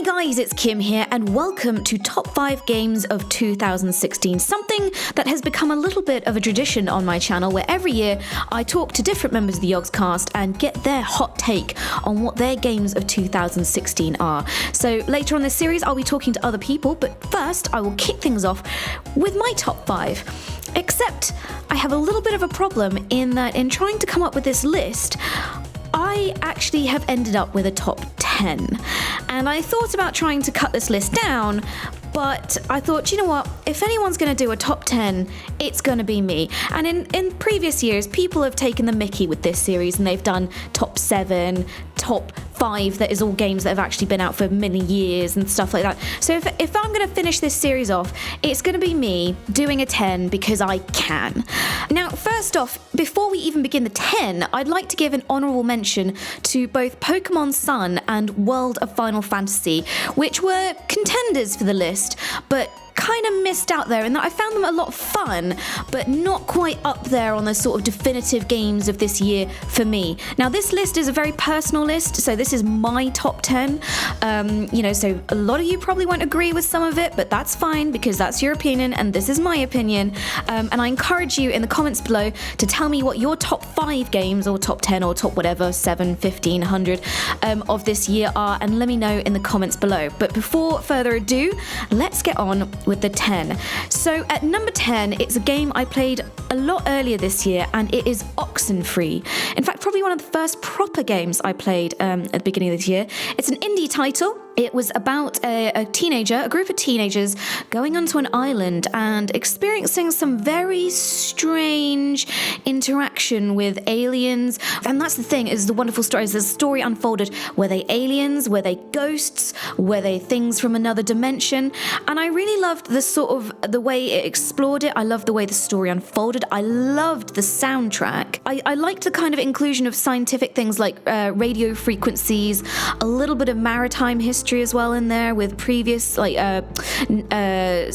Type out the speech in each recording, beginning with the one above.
guys, it's Kim here, and welcome to Top 5 Games of 2016, something that has become a little bit of a tradition on my channel, where every year I talk to different members of the Yogscast and get their hot take on what their games of 2016 are. So later on this series, I'll be talking to other people, but first I will kick things off with my top 5. Except I have a little bit of a problem in that in trying to come up with this list, I actually have ended up with a top 10. And I thought about trying to cut this list down, but I thought, you know what, if anyone's going to do a top 10, it's going to be me. And in previous years, people have taken the mickey with this series and they've done top 7, top 5 that is all games that have actually been out for many years and stuff like that. So if I'm going to finish this series off, it's going to be me doing a 10 because I can. Now, first off, before we even begin the 10, I'd like to give an honourable mention to both Pokemon Sun and World of Final Fantasy, which were contenders for the list, but kind of missed out there in that I found them a lot of fun, but not quite up there on the sort of definitive games of this year for me. Now, this list is a very personal list, so this is my top 10. So a lot of you probably won't agree with some of it, but that's fine because that's your opinion and this is my opinion. And I encourage you in the comments below to tell me what your top 5 games or top 10 or top whatever, 7, 15, 100 of this year are, and let me know in the comments below. But before further ado, let's get on with the 10. So at number 10, it's a game I played a lot earlier this year, and it is Oxenfree. In fact, probably one of the first proper games I played at the beginning of this year. It's an indie title. It was about a group of teenagers going onto an island and experiencing some very strange interaction with aliens. And that's the thing, is the wonderful story, is the story unfolded. Were they aliens? Were they ghosts? Were they things from another dimension? And I really loved the way it explored it. I loved the way the story unfolded. I loved the soundtrack. I liked the kind of inclusion of scientific things like radio frequencies, a little bit of maritime history as well in there with previous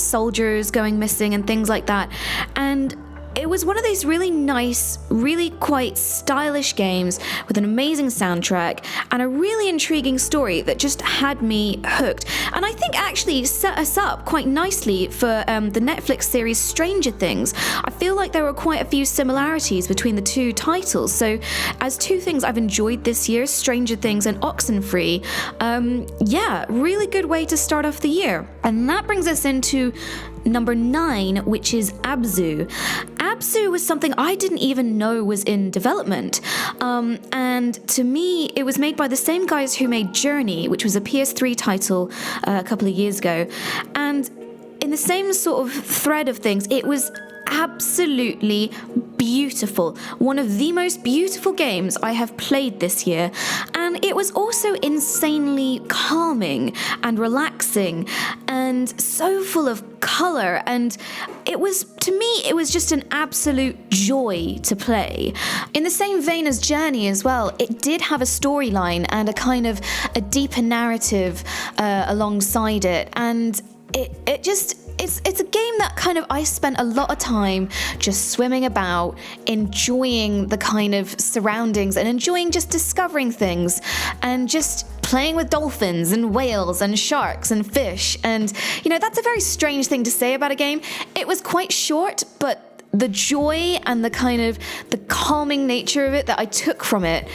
soldiers going missing and things like that. And it was one of these really nice, really quite stylish games with an amazing soundtrack and a really intriguing story that just had me hooked. And I think actually set us up quite nicely for the Netflix series Stranger Things. I feel like there were quite a few similarities between the two titles. So as two things I've enjoyed this year, Stranger Things and Oxenfree, really good way to start off the year. And that brings us into number 9, which is Abzu. Abzu was something I didn't even know was in development. And to me, it was made by the same guys who made Journey, which was a PS3 title a couple of years ago. And in the same sort of thread of things, it was absolutely beautiful. One of the most beautiful games I have played this year. And it was also insanely calming and relaxing and so full of color. And it was just an absolute joy to play. In the same vein as Journey as well, it did have a storyline and a kind of a deeper narrative alongside it. And it's a game that kind of I spent a lot of time just swimming about, enjoying the kind of surroundings and enjoying just discovering things and just playing with dolphins and whales and sharks and fish. And, that's a very strange thing to say about a game. It was quite short, but the joy and the kind of the calming nature of it that I took from it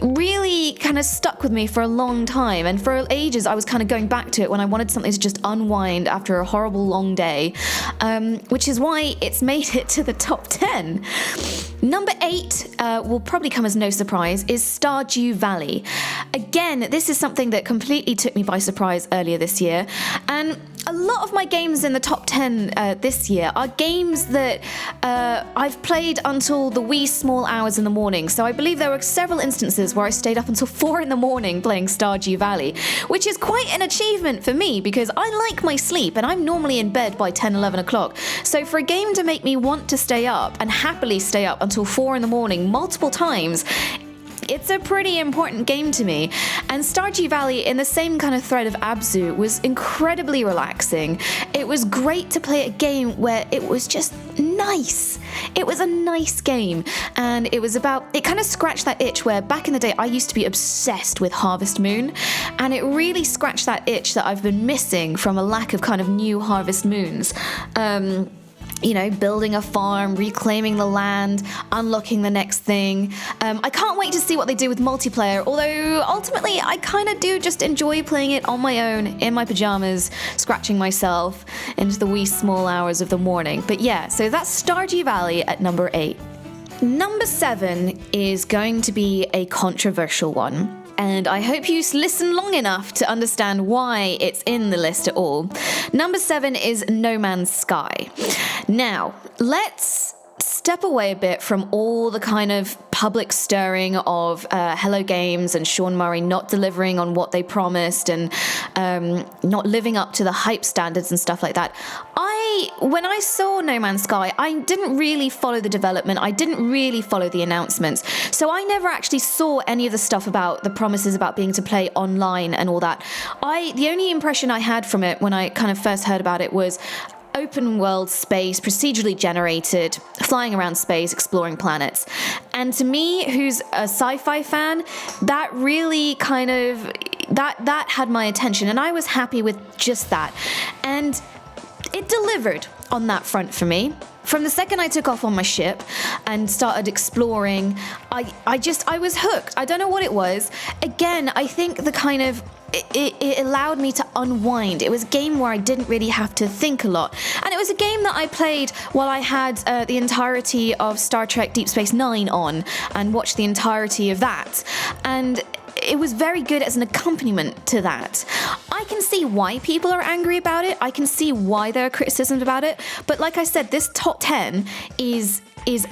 really kind of stuck with me for a long time, and for ages I was kind of going back to it when I wanted something to just unwind after a horrible long day, which is why it's made it to the top 10. Number 8 will probably come as no surprise, is Stardew Valley. Again, this is something that completely took me by surprise earlier this year, and a lot of my games in the top 10 this year are games that I've played until the wee small hours in the morning. So I believe there were several instances where I stayed up until 4 in the morning playing Stardew Valley, which is quite an achievement for me because I like my sleep and I'm normally in bed by 10, 11 o'clock. So for a game to make me want to stay up and happily stay up until 4 in the morning multiple times, it's a pretty important game to me. And Stardew Valley, in the same kind of thread of Abzu, was incredibly relaxing. It was great to play a game where it was just nice. It was a nice game, and it kind of scratched that itch where back in the day I used to be obsessed with Harvest Moon, and it really scratched that itch that I've been missing from a lack of kind of new Harvest Moons. Building a farm, reclaiming the land, unlocking the next thing. I can't wait to see what they do with multiplayer, although ultimately I kind of do just enjoy playing it on my own, in my pajamas, scratching myself into the wee small hours of the morning. But yeah, so that's Stardew Valley at number 8. Number 7 is going to be a controversial one. And I hope you listen long enough to understand why it's in the list at all. Number 7 is No Man's Sky. Now, let's step away a bit from all the kind of public stirring of Hello Games and Sean Murray not delivering on what they promised and not living up to the hype standards and stuff like that. When I saw No Man's Sky, I didn't really follow the development. I didn't really follow the announcements. So I never actually saw any of the stuff about the promises about being to play online and all that. The only impression I had from it when I kind of first heard about it was open world space, procedurally generated, flying around space, exploring planets. And to me, who's a sci-fi fan, that really kind of, that had my attention, and I was happy with just that. And it delivered on that front for me. From the second I took off on my ship and started exploring, I was hooked. I don't know what it was. Again, I think the kind of, it allowed me to unwind. It was a game where I didn't really have to think a lot. And it was a game that I played while I had the entirety of Star Trek Deep Space Nine on and watched the entirety of that. And it was very good as an accompaniment to that. I can see why people are angry about it. I can see why there are criticisms about it. But like I said, this top 10 is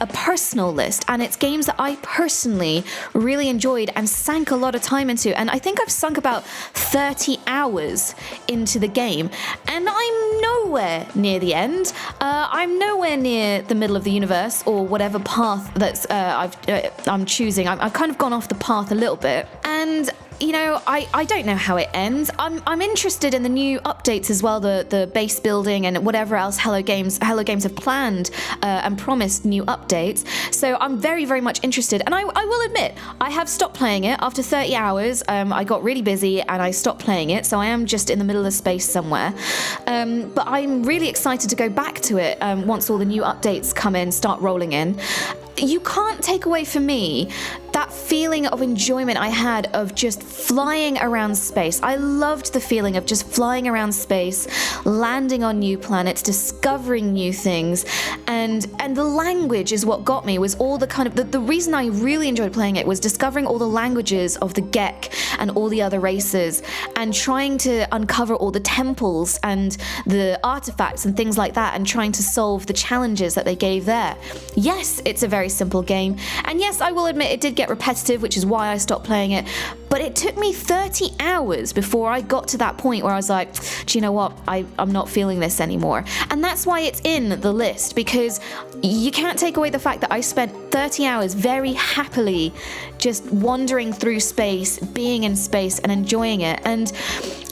a personal list, and it's games that I personally really enjoyed and sank a lot of time into. And I think I've sunk about 30 hours into the game, and I'm nowhere near the end. I'm nowhere near the middle of the universe or whatever path that's I'm choosing. I've kind of gone off the path a little bit, and I don't know how it ends. I'm interested in the new updates as well, the base building and whatever else Hello Games have planned and promised new updates. So I'm very, very much interested. And I will admit, I have stopped playing it after 30 hours. I got really busy and I stopped playing it. So I am just in the middle of space somewhere. But I'm really excited to go back to it once all the new updates come in, start rolling in. You can't take away from me that feeling of enjoyment I had of just flying around space. I loved the feeling of just flying around space, landing on new planets, discovering new things, and the language is what got me, was all the kind of, the reason I really enjoyed playing it was discovering all the languages of the Gek and all the other races, and trying to uncover all the temples and the artifacts and things like that, and trying to solve the challenges that they gave there. Yes, it's a very simple game, and yes, I will admit it did get repetitive, which is why I stopped playing it, but it took me 30 hours before I got to that point where I was like, do you know what, I'm not feeling this anymore. And that's why it's in the list, because you can't take away the fact that I spent 30 hours very happily just wandering through space, being in space and enjoying it. And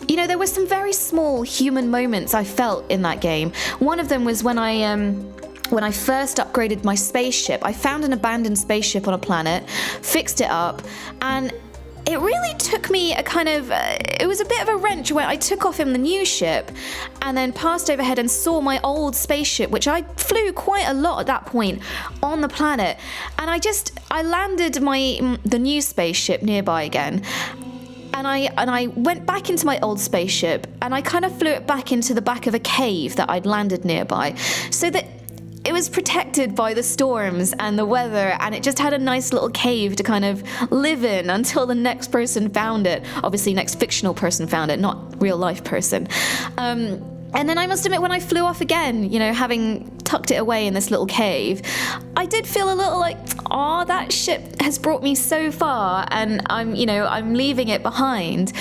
there were some very small human moments I felt in that game. One of them was when I first upgraded my spaceship. I found an abandoned spaceship on a planet, fixed it up, and it really took me it was a bit of a wrench when I took off in the new ship and then passed overhead and saw my old spaceship, which I flew quite a lot at that point, on the planet. And I landed the new spaceship nearby again. And I went back into my old spaceship and I kind of flew it back into the back of a cave that I'd landed nearby, so that it was protected by the storms and the weather, and it just had a nice little cave to kind of live in until the next person found it. Obviously, next fictional person found it, not real life person. And then I must admit, when I flew off again, having tucked it away in this little cave, I did feel a little like, oh, that ship has brought me so far, and I'm leaving it behind.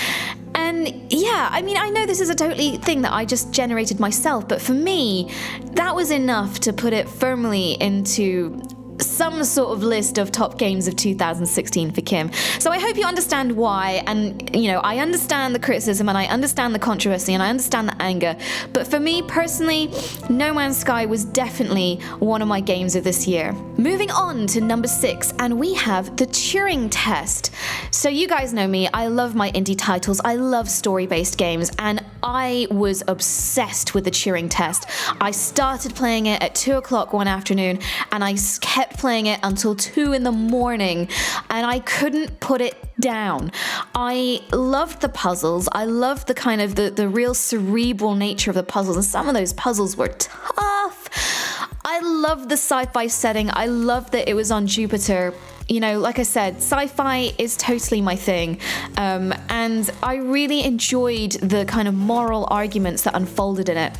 And yeah, I know this is a totally thing that I just generated myself, but for me, that was enough to put it firmly into some sort of list of top games of 2016 for Kim. So I hope you understand why, and I understand the criticism and I understand the controversy and I understand the anger, but for me personally, No Man's Sky was definitely one of my games of this year. Moving on to number 6, and we have the Turing test. So you guys know me, I love my indie titles, I love story-based games, and I was obsessed with the Turing test. I started playing it at 2 o'clock one afternoon, and I kept playing it until 2 in the morning, and I couldn't put it down. I loved the puzzles. I loved the kind of the real cerebral nature of the puzzles, and some of those puzzles were tough. I loved the sci-fi setting. I loved that it was on Jupiter. Like I said, sci-fi is totally my thing, and I really enjoyed the kind of moral arguments that unfolded in it.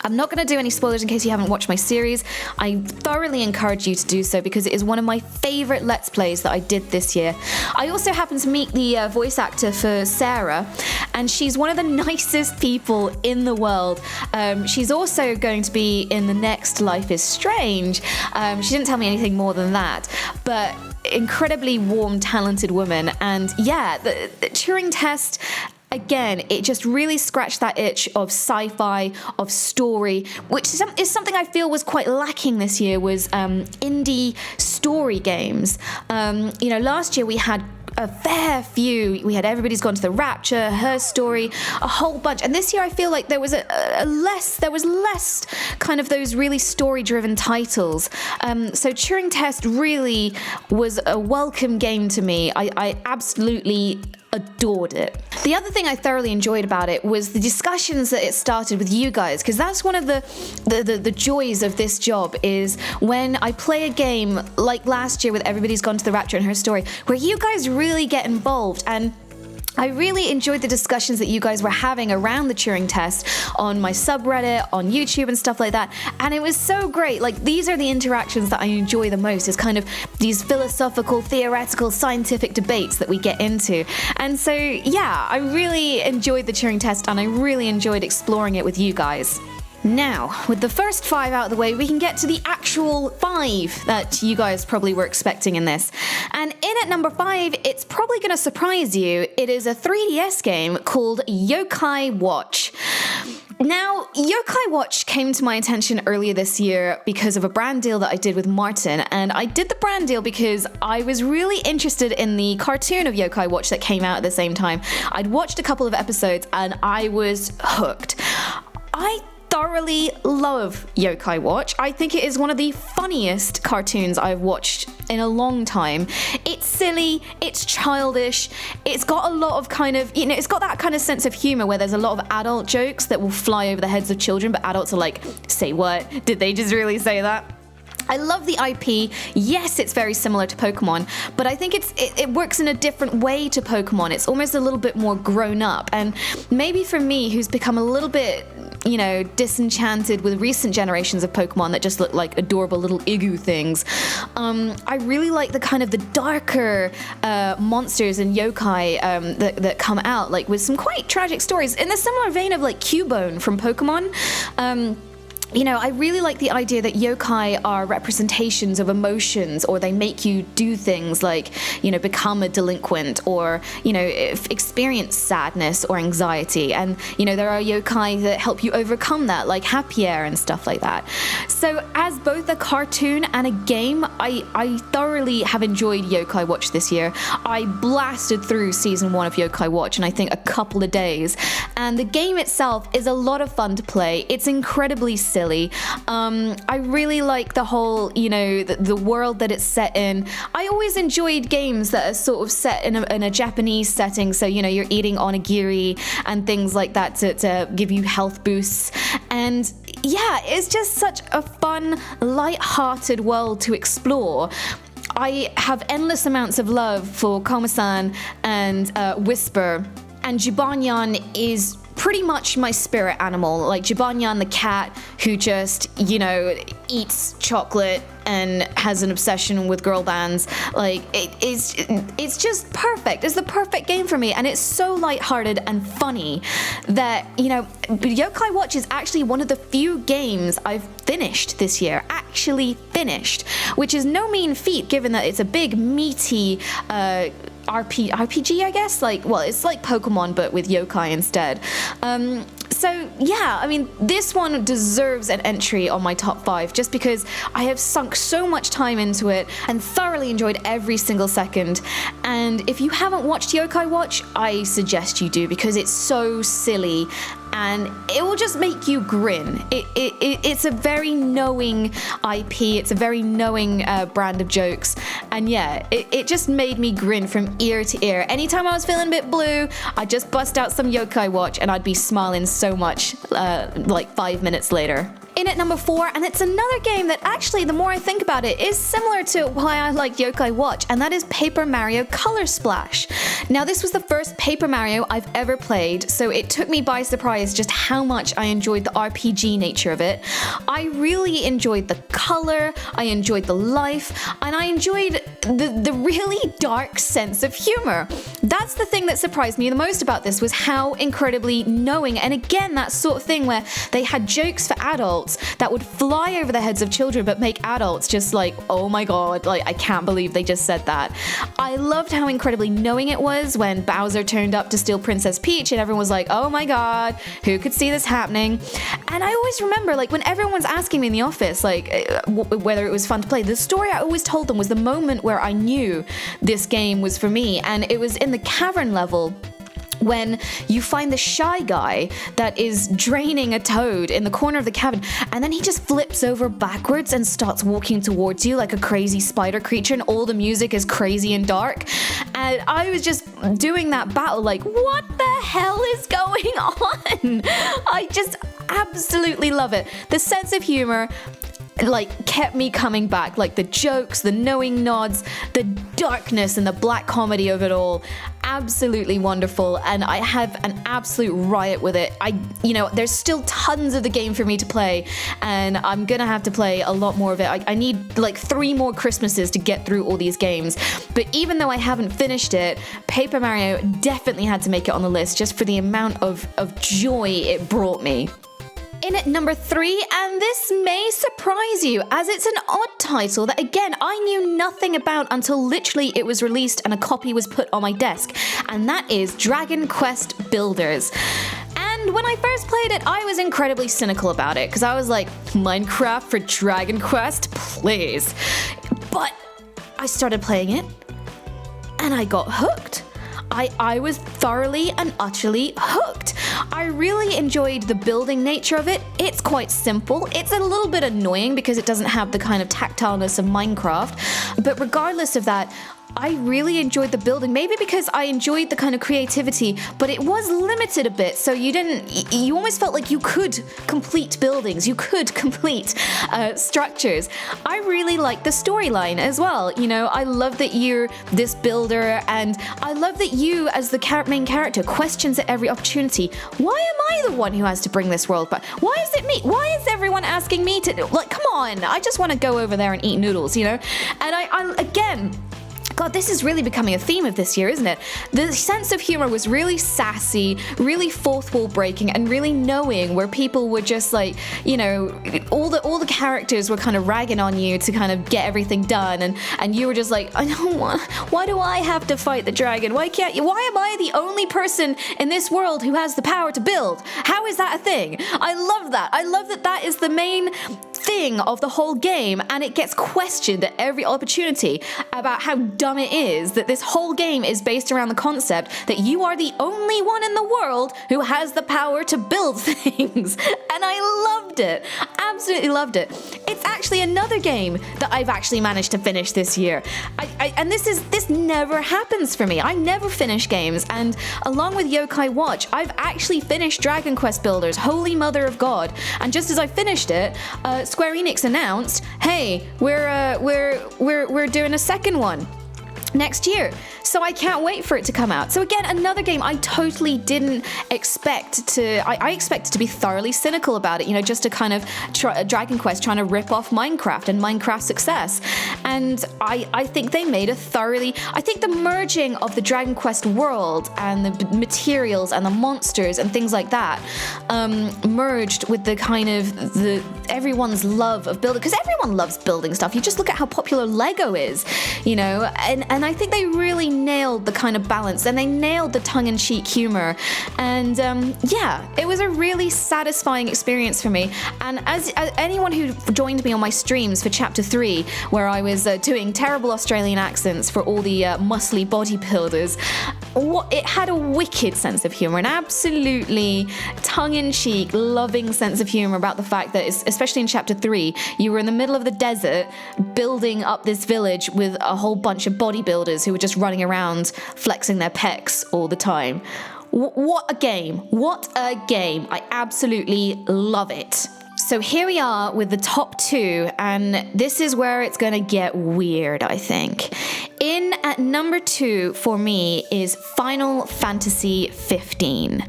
I'm not going to do any spoilers in case you haven't watched my series. I thoroughly encourage you to do so because it is one of my favorite Let's Plays that I did this year. I also happened to meet the voice actor for Sarah, and she's one of the nicest people in the world. She's also going to be in the next Life is Strange. She didn't tell me anything more than that, but incredibly warm, talented woman. And yeah, the Turing test, again, it just really scratched that itch of sci-fi, of story, which is something I feel was quite lacking this year, was indie story games. Last year we had a fair few. We had Everybody's Gone to the Rapture, Her Story, a whole bunch. And this year I feel like there was less kind of those really story-driven titles. So Turing Test really was a welcome game to me. I absolutely adored it. The other thing I thoroughly enjoyed about it was the discussions that it started with you guys, because that's one of the joys of this job, is when I play a game like last year with Everybody's Gone to the Rapture and Her Story, where you guys really get involved. And I really enjoyed the discussions that you guys were having around the Turing test on my subreddit, on YouTube and stuff like that. And it was so great. Like, these are the interactions that I enjoy the most, is kind of these philosophical, theoretical, scientific debates that we get into. And so, yeah, I really enjoyed the Turing test, and I really enjoyed exploring it with you guys. Now, with the first 5 out of the way, we can get to the actual 5 that you guys probably were expecting in this. And in at number 5, it's probably going to surprise you. It is a 3DS game called Yokai Watch. Now, Yokai Watch came to my attention earlier this year because of a brand deal that I did with Martin, and I did the brand deal because I was really interested in the cartoon of Yokai Watch that came out at the same time. I'd watched a couple of episodes and I was hooked. I thoroughly love Yokai Watch. I think it is one of the funniest cartoons I've watched in a long time. It's silly, it's childish, it's got a lot of kind of, it's got that kind of sense of humor where there's a lot of adult jokes that will fly over the heads of children, but adults are like, say what? Did they just really say that? I love the IP. Yes, it's very similar to Pokemon, but I think it works in a different way to Pokemon. It's almost a little bit more grown up, and maybe for me, who's become a little bit, disenchanted with recent generations of Pokemon that just look like adorable little igloo things, I really like the kind of the darker monsters and yokai that come out, like with some quite tragic stories in the similar vein of like Cubone from Pokemon. I really like the idea that yokai are representations of emotions, or they make you do things like, become a delinquent, or, experience sadness or anxiety. And, there are yokai that help you overcome that, like Happy Air and stuff like that. So as both a cartoon and a game, I thoroughly have enjoyed Yokai Watch this year. I blasted through season 1 of Yokai Watch in, I think, a couple of days. And the game itself is a lot of fun to play. It's incredibly silly. I really like the whole, the world that it's set in. I always enjoyed games that are sort of set in a Japanese setting, so, you're eating onigiri and things like that to give you health boosts. And yeah, it's just such a fun, light-hearted world to explore. I have endless amounts of love for Komasan and Whisper, and Jibanyan is pretty much my spirit animal. Like Jibanyan the cat who just, eats chocolate and has an obsession with girl bands. Like, it's just perfect. It's the perfect game for me, and it's so lighthearted and funny that, you know, Yokai Watch is actually one of the few games I've finished this year, actually finished, which is no mean feat given that it's a big, meaty, RPG, I guess. Like, well, it's like Pokemon but with yokai instead. So yeah, I mean, this one deserves an entry on my top 5 just because I have sunk so much time into it and thoroughly enjoyed every single second. And if you haven't watched Yokai Watch, I suggest you do, because it's so silly and it will just make you grin. It's a very knowing IP, it's a very knowing brand of jokes, and yeah, it just made me grin from ear to ear. Anytime I was feeling a bit blue, I'd just bust out some Yokai Watch and I'd be smiling so much like 5 minutes later. In at number 4, and it's another game that actually, the more I think about it, is similar to why I like Yokai Watch, and that is Paper Mario Color Splash. Now, this was the first Paper Mario I've ever played, so it took me by surprise just how much I enjoyed the RPG nature of it. I really enjoyed the color, I enjoyed the life, and I enjoyed the really dark sense of humor. That's the thing that surprised me the most about this, was how incredibly knowing, and again, that sort of thing where they had jokes for adults that would fly over the heads of children but make adults just like, oh my god, like, I can't believe they just said that. I loved how incredibly knowing it was when Bowser turned up to steal Princess Peach and everyone was like, oh my god, who could see this happening? And I always remember, like, when everyone's asking me in the office, like, whether it was fun to play, the story I always told them was the moment where I knew this game was for me, and it was in the cavern level when you find the shy guy that is draining a toad in the corner of the cavern, and then he just flips over backwards and starts walking towards you like a crazy spider creature, and all the music is crazy and dark. And I was just doing that battle like, what the hell is going on? I just absolutely love it. The sense of humor, like, kept me coming back. Like, the jokes, the knowing nods, the darkness and the black comedy of it all, absolutely wonderful, and I have an absolute riot with it. There's still tons of the game for me to play, and I'm gonna have to play a lot more of it. I need like 3 more Christmases to get through all these games, but even though I haven't finished it, Paper Mario definitely had to make it on the list just for the amount of joy it brought me. In at number 3, and this may surprise you, as it's an odd title that, again, I knew nothing about until literally it was released and a copy was put on my desk, and that is Dragon Quest Builders. And when I first played it, I was incredibly cynical about it, because I was like, Minecraft for Dragon Quest? Please. But I started playing it, and I got hooked. I was thoroughly and utterly hooked. I really enjoyed the building nature of it. It's quite simple. It's a little bit annoying because it doesn't have the kind of tactileness of Minecraft. But regardless of that, I really enjoyed the building, maybe because I enjoyed the kind of creativity, but it was limited a bit, so you almost felt like you could complete buildings, you could complete structures. I really liked the storyline as well. You know, I love that you're this builder, and I love that you, as the main character, questions at every opportunity. Why am I the one who has to bring this world back? Why is it me? Why is everyone asking me to, like, come on, I just want to go over there and eat noodles, you know? And I again, God, this is really becoming a theme of this year, isn't it? The sense of humor was really sassy, really fourth wall breaking, and really knowing, where people were just like, you know, all the characters were kind of ragging on you to kind of get everything done, and you were just like, I don't want, why do I have to fight the dragon? Why can't you? Why am I the only person in this world who has the power to build? How is that a thing? I love that. I love that that is the main thing of the whole game, and it gets questioned at every opportunity about how dumb it is that this whole game is based around the concept that you are the only one in the world who has the power to build things. And I loved it. Absolutely loved it. It's actually another game that I've actually managed to finish this year. And this never happens for me. I never finish games, and along with Yokai Watch, I've actually finished Dragon Quest Builders, Holy Mother of God. And just as I finished it, Square Enix announced, hey, we're doing a second one next year. So I can't wait for it to come out. So again, another game I totally didn't expect to, I expected to be thoroughly cynical about it, just to kind of Dragon Quest trying to rip off Minecraft and Minecraft's success. And I think they made I think the merging of the Dragon Quest world and the materials and the monsters and things like that merged with the kind of everyone's love of building, because everyone loves building stuff. You just look at how popular Lego is, and I think they really nailed the kind of balance, and they nailed the tongue-in-cheek humor, and it was a really satisfying experience for me. And as anyone who joined me on my streams for Chapter 3, where I was doing terrible Australian accents for all the muscly bodybuilders, it had a wicked sense of humor, an absolutely tongue-in-cheek, loving sense of humor about the fact that, especially in Chapter 3, you were in the middle of the desert building up this village with a whole bunch of bodybuilders who were just running around flexing their pecs all the time. What a game. What a game. I absolutely love it. So here we are with the top 2, and this is where it's going to get weird, I think. In at number 2 for me is Final Fantasy 15.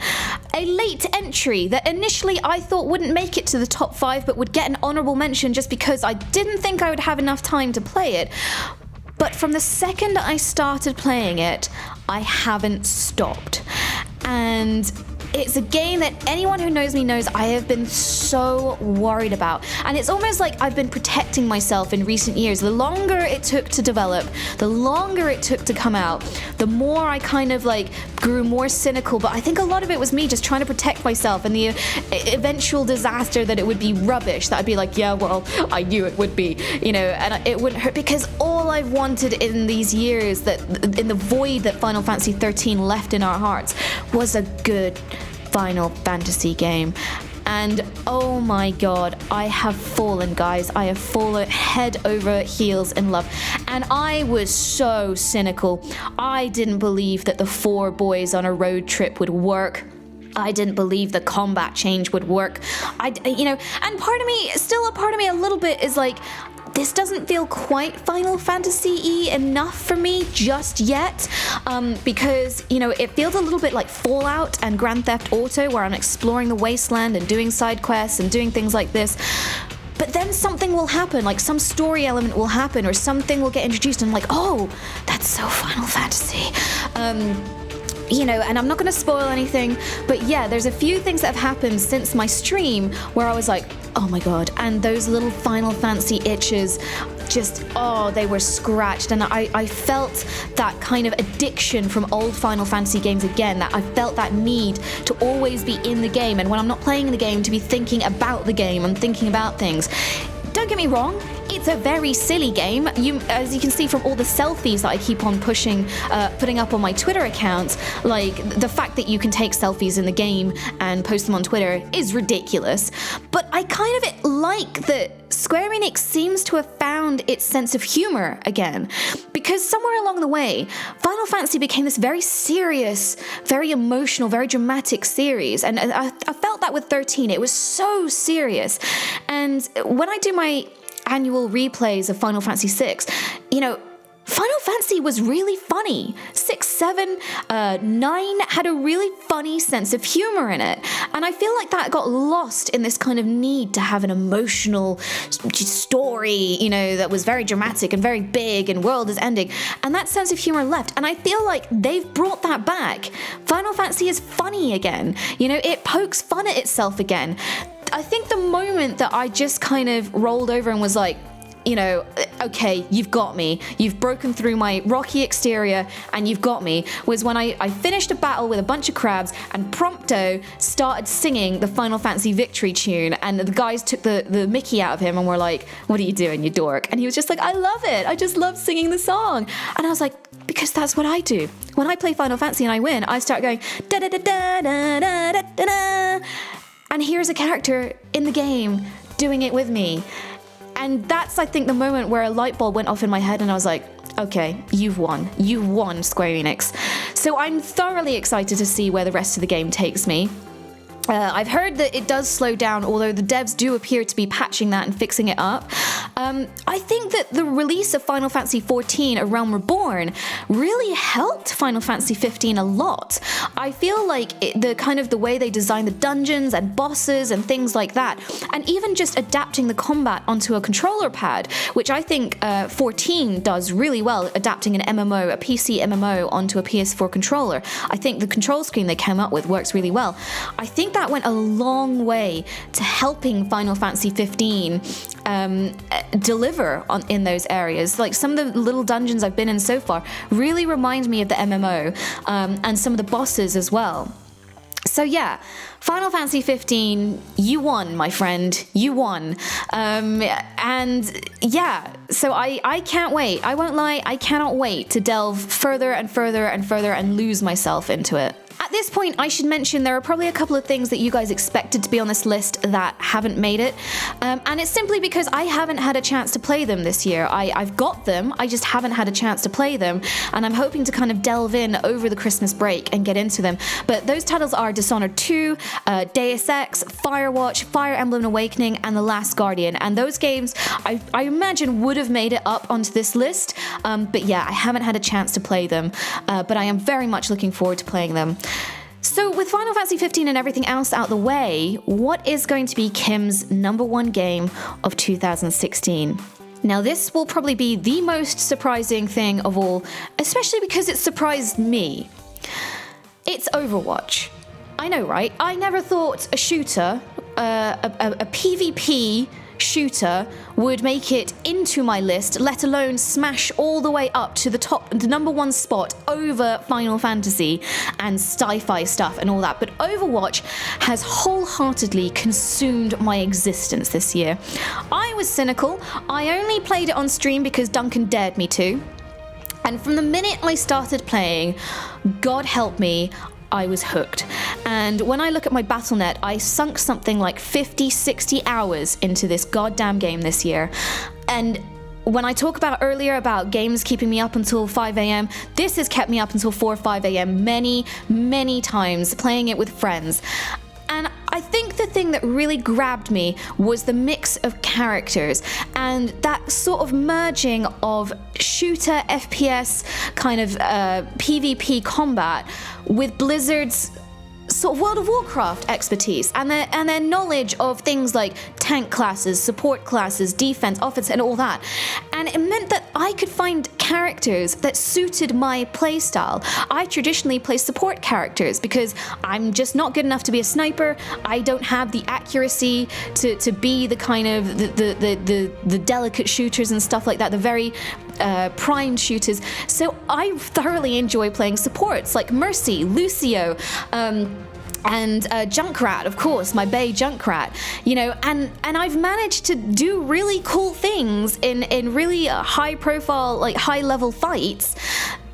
A late entry that initially I thought wouldn't make it to the top 5, but would get an honorable mention just because I didn't think I would have enough time to play it. But from the second I started playing it, I haven't stopped. And it's a game that anyone who knows me knows I have been so worried about. And it's almost like I've been protecting myself in recent years. The longer it took to develop, the longer it took to come out, the more I kind of grew more cynical. But I think a lot of it was me just trying to protect myself, and the eventual disaster that it would be rubbish, that I'd be like, yeah, well, I knew it would be, and it wouldn't hurt, because all I've wanted in these years, that in the void that Final Fantasy 13 left in our hearts, was a good Final Fantasy game. And oh my god, I have fallen, guys. I have fallen head over heels in love. And I was so cynical. I didn't believe that the 4 boys on a road trip would work. I didn't believe the combat change would work. And part of me, still a part of me a little bit is like, this doesn't feel quite Final Fantasy-y enough for me just yet, because, it feels a little bit like Fallout and Grand Theft Auto, where I'm exploring the wasteland and doing side quests and doing things like this. But then something will happen, like some story element will happen, or something will get introduced, and I'm like, oh, that's so Final Fantasy. And I'm not going to spoil anything, but yeah, there's a few things that have happened since my stream where I was like, oh my god, and those little Final Fantasy itches just, they were scratched, and I felt that kind of addiction from old Final Fantasy games again, that I felt that need to always be in the game, and when I'm not playing the game, to be thinking about the game and thinking about things. Don't get me wrong, it's a very silly game. As you can see from all the selfies that I keep on putting up on my Twitter account, the fact that you can take selfies in the game and post them on Twitter is ridiculous. But I kind of like that Square Enix seems to have found its sense of humor again, because somewhere along the way, Final Fantasy became this very serious, very emotional, very dramatic series, and I felt that with 13. It was so serious, and when I do my annual replays of Final Fantasy VI, Final Fantasy was really funny. 6, 7, 9 had a really funny sense of humor in it. And I feel like that got lost in this kind of need to have an emotional story, that was very dramatic and very big and world is ending. And that sense of humor left. And I feel like they've brought that back. Final Fantasy is funny again. It pokes fun at itself again. I think the moment that I just kind of rolled over and was like, okay, you've got me. You've broken through my rocky exterior and you've got me, was when I finished a battle with a bunch of crabs and prompto started singing the Final Fantasy Victory tune, and the guys took the mickey out of him and were like, what are you doing, you dork? And he was just like, I love it. I just love singing the song. And I was like, because that's what I do. When I play Final Fantasy and I win, I start going da da da da da da da da. And here's a character in the game doing it with me. And that's, I think, the moment where a light bulb went off in my head and I was like, okay, you've won. You won, Square Enix. So I'm thoroughly excited to see where the rest of the game takes me. I've heard that it does slow down, although the devs do appear to be patching that and fixing it up. I think that the release of Final Fantasy XIV: A Realm Reborn really helped Final Fantasy XV a lot. I feel like the way they design the dungeons and bosses and things like that, and even just adapting the combat onto a controller pad, which I think 14 does really well, adapting an MMO, a PC MMO, onto a PS4 controller. I think the control screen they came up with works really well. I think that went a long way to helping Final Fantasy XV deliver in those areas. Like, some of the little dungeons I've been in so far really remind me of the MMO, and some of the bosses as well. So yeah, Final Fantasy XV, you won, my friend. You won. And yeah, so I can't wait. I won't lie, I cannot wait to delve further and further and further and lose myself into it. At this point, I should mention there are probably a couple of things that you guys expected to be on this list that haven't made it. And it's simply because I haven't had a chance to play them this year. I've got them, I just haven't had a chance to play them. And I'm hoping to kind of delve in over the Christmas break and get into them. But those titles are Dishonored 2, Deus Ex, Firewatch, Fire Emblem Awakening, and The Last Guardian. And those games, I imagine, would have made it up onto this list. But yeah, I haven't had a chance to play them. But I am very much looking forward to playing them. So with Final Fantasy XV and everything else out the way, what is going to be Kim's number one game of 2016? Now, this will probably be the most surprising thing of all, especially because it surprised me. It's Overwatch. I know, right? I never thought a shooter, a PvP shooter would make it into my list, let alone smash all the way up to the number one spot over Final Fantasy and sci-fi stuff and all that. But Overwatch has wholeheartedly consumed my existence this year. I was cynical. I only played it on stream because Duncan dared me to. And from the minute I started playing, God help me, I was hooked. And when I look at my Battle.net, I sunk something like 50, 60 hours into this goddamn game this year. And when I talk about earlier about games keeping me up until 5 a.m., this has kept me up until 4 or 5 a.m. many, many times, playing it with friends. And I think the thing that really grabbed me was the mix of characters and that sort of merging of shooter, FPS, kind of PvP combat with Blizzard's sort of World of Warcraft expertise and their knowledge of things like tank classes, support classes, defense, offense, and all that. And it meant that I could find characters that suited my playstyle. I traditionally play support characters because I'm just not good enough to be a sniper. I don't have the accuracy to be the kind of the delicate shooters and stuff like that, the very primed shooters. So I thoroughly enjoy playing supports like Mercy, Lucio, and Junkrat, of course, my Bay Junkrat, you know, and I've managed to do really cool things in really high profile, like high level fights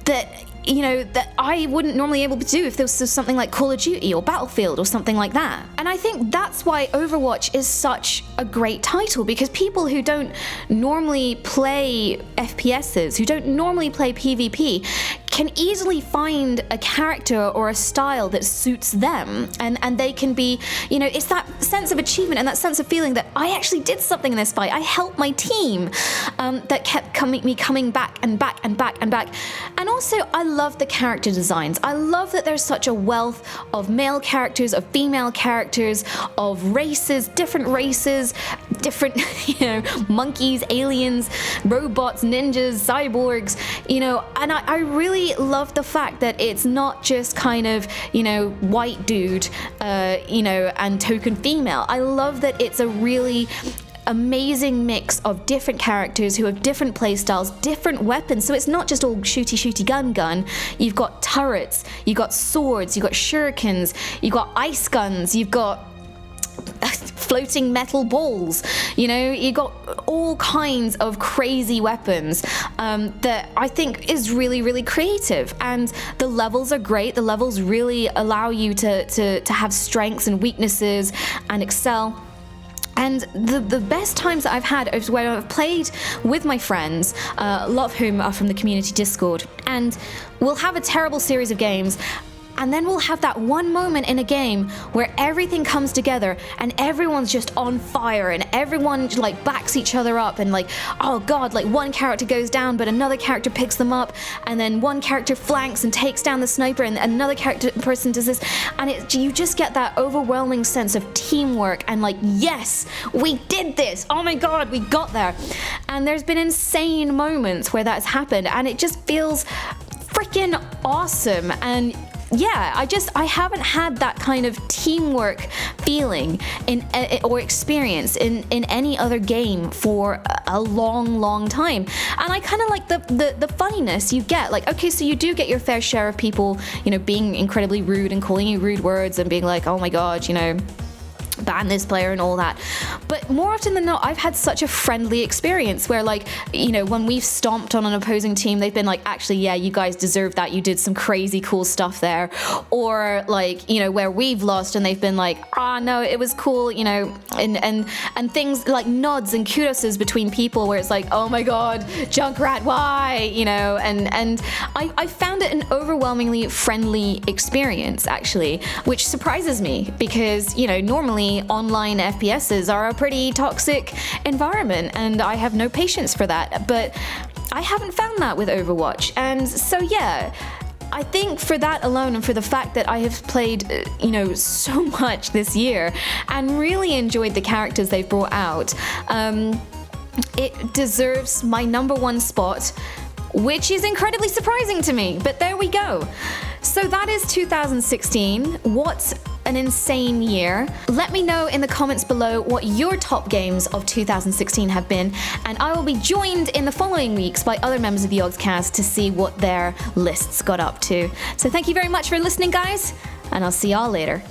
that, you know, that I wouldn't normally able to do if there was something like Call of Duty or Battlefield or something like that. And I think that's why Overwatch is such a great title, because people who don't normally play FPSs, who don't normally play PvP, can easily find a character or a style that suits them, and they can be, you know, it's that sense of achievement and that sense of feeling that I actually did something in this fight. I helped my team, that kept coming back and back and back and back. And also, I love the character designs. I love that there's such a wealth of male characters, of female characters, of races, different, you know, monkeys, aliens, robots, ninjas, cyborgs, you know, and I really love the fact that it's not just kind of, you know, white dude, you know, and token female. I love that it's a really amazing mix of different characters who have different playstyles, different weapons. So it's not just all shooty gun. You've got turrets, you've got swords, you've got shurikens, you've got ice guns, you've got floating metal balls, you know, you got all kinds of crazy weapons that I think is really, really creative. And the levels are great. The levels really allow you to have strengths and weaknesses and excel. And the best times that I've had is when I've played with my friends, a lot of whom are from the community Discord, and we'll have a terrible series of games. And then we'll have that one moment in a game where everything comes together and everyone's just on fire and everyone like backs each other up and like, oh god, like one character goes down but another character picks them up, and then one character flanks and takes down the sniper and another person does this, and you just get that overwhelming sense of teamwork and like, yes, we did this, oh my god, we got there. And there's been insane moments where that's happened and it just feels freaking awesome. And yeah, I haven't had that kind of teamwork feeling or experience in any other game for a long time. And I kind of like the funniness you get. Like, okay, so you do get your fair share of people, you know, being incredibly rude and calling you rude words and being like, oh my god, you know, ban this player and all that. But more often than not, I've had such a friendly experience where, like, you know, when we've stomped on an opposing team, they've been like, actually, yeah, you guys deserve that. You did some crazy cool stuff there. Or like, you know, where we've lost and they've been like, no, it was cool, you know, and things like nods and kudoses between people where it's like, oh my god, Junkrat, why? You know, and I found it an overwhelmingly friendly experience, actually, which surprises me because, you know, normally online FPSs are a pretty toxic environment and I have no patience for that, but I haven't found that with Overwatch. And so yeah, I think for that alone and for the fact that I have played, you know, so much this year and really enjoyed the characters they've brought out, it deserves my #1 spot, which is incredibly surprising to me, but there we go. So that is 2016. What an insane year. Let me know in the comments below what your top games of 2016 have been, and I will be joined in the following weeks by other members of the Yogscast to see what their lists got up to. So thank you very much for listening, guys, and I'll see y'all later.